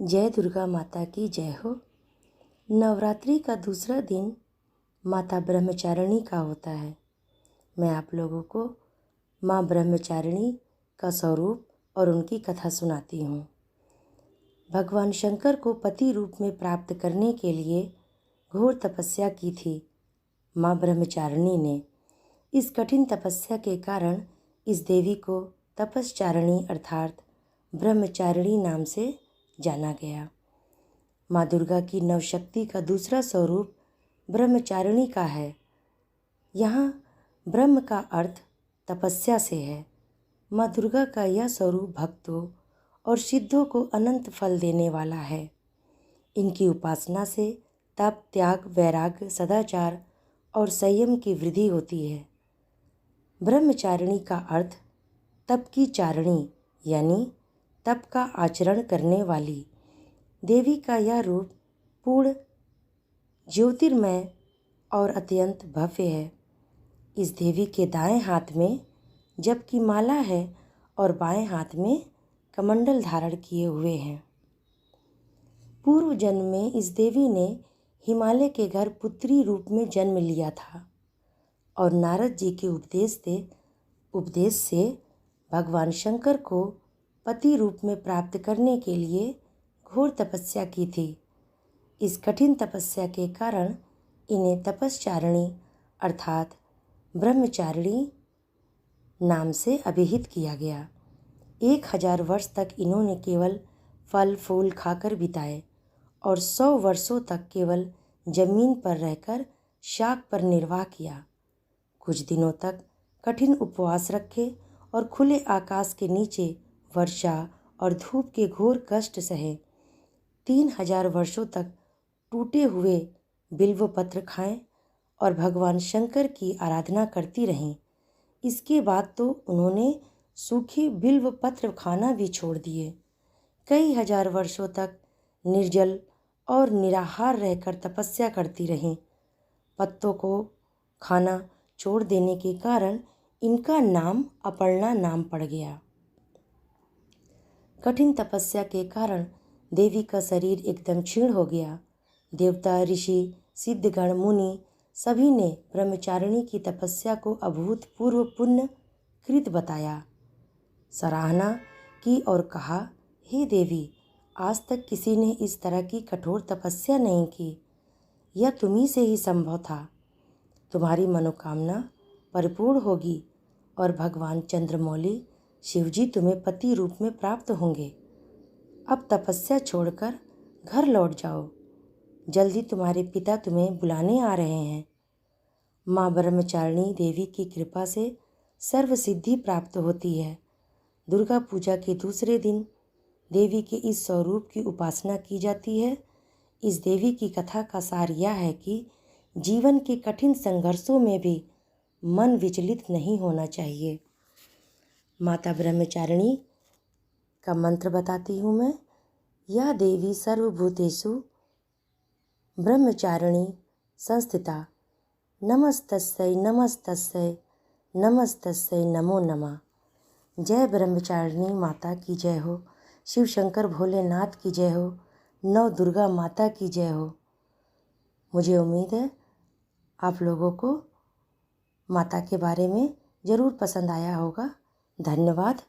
जय दुर्गा माता की जय हो। नवरात्रि का दूसरा दिन माता ब्रह्मचारिणी का होता है। मैं आप लोगों को माँ ब्रह्मचारिणी का स्वरूप और उनकी कथा सुनाती हूँ। भगवान शंकर को पति रूप में प्राप्त करने के लिए घोर तपस्या की थी माँ ब्रह्मचारिणी ने। इस कठिन तपस्या के कारण इस देवी को तपस्चारिणी अर्थात ब्रह्मचारिणी नाम से जाना गया। माँ दुर्गा की नवशक्ति का दूसरा स्वरूप ब्रह्मचारिणी का है। यहाँ ब्रह्म का अर्थ तपस्या से है। माँ दुर्गा का यह स्वरूप भक्तों और सिद्धों को अनंत फल देने वाला है। इनकी उपासना से तप, त्याग, वैराग्य, सदाचार और संयम की वृद्धि होती है। ब्रह्मचारिणी का अर्थ तप की चारिणी यानी तप का आचरण करने वाली। देवी का यह रूप पूर्ण ज्योतिर्मय और अत्यंत भव्य है। इस देवी के दाएं हाथ में जप की माला है और बाएं हाथ में कमंडल धारण किए हुए हैं। पूर्व जन्म में इस देवी ने हिमालय के घर पुत्री रूप में जन्म लिया था और नारद जी के उपदेश से भगवान शंकर को पति रूप में प्राप्त करने के लिए घोर तपस्या की थी। इस कठिन तपस्या के कारण इन्हें तपस्चारिणी अर्थात ब्रह्मचारिणी नाम से अभिहित किया गया। 1000 वर्ष तक इन्होंने केवल फल फूल खाकर बिताए और 100 वर्षों तक केवल जमीन पर रहकर शाक पर निर्वाह किया। कुछ दिनों तक कठिन उपवास रखे और खुले आकाश के नीचे वर्षा और धूप के घोर कष्ट सहे। 3000 वर्षों तक टूटे हुए बिल्व पत्र खाएं और भगवान शंकर की आराधना करती रहीं। इसके बाद तो उन्होंने सूखे बिल्व पत्र खाना भी छोड़ दिए। कई हजार वर्षों तक निर्जल और निराहार रहकर तपस्या करती रहीं। पत्तों को खाना छोड़ देने के कारण इनका नाम अपर्णा नाम पड़ गया। कठिन तपस्या के कारण देवी का शरीर एकदम क्षीण हो गया। देवता, ऋषि, सिद्धगण, मुनि सभी ने ब्रह्मचारिणी की तपस्या को अभूतपूर्व पुण्य कृत बताया, सराहना की और कहा, हे देवी, आज तक किसी ने इस तरह की कठोर तपस्या नहीं की। यह तुम्ही से ही संभव था। तुम्हारी मनोकामना परिपूर्ण होगी और भगवान चंद्रमौली शिवजी तुम्हें पति रूप में प्राप्त होंगे। अब तपस्या छोड़कर घर लौट जाओ। जल्दी तुम्हारे पिता तुम्हें बुलाने आ रहे हैं। माँ ब्रह्मचारिणी देवी की कृपा से सर्व सिद्धि प्राप्त होती है। दुर्गा पूजा के दूसरे दिन देवी के इस स्वरूप की उपासना की जाती है। इस देवी की कथा का सार यह है कि जीवन के कठिन संघर्षों में भी मन विचलित नहीं होना चाहिए। माता ब्रह्मचारिणी का मंत्र बताती हूँ मैं। यह देवी सर्वभूतेषु ब्रह्मचारिणी संस्थिता। नमस्तस्यै नमस्तस्यै नमस्तस्यै नमो नमः। जय ब्रह्मचारिणी माता की जय हो। शिव शंकर भोलेनाथ की जय हो। नव दुर्गा माता की जय हो। मुझे उम्मीद है आप लोगों को माता के बारे में ज़रूर पसंद आया होगा। धन्यवाद।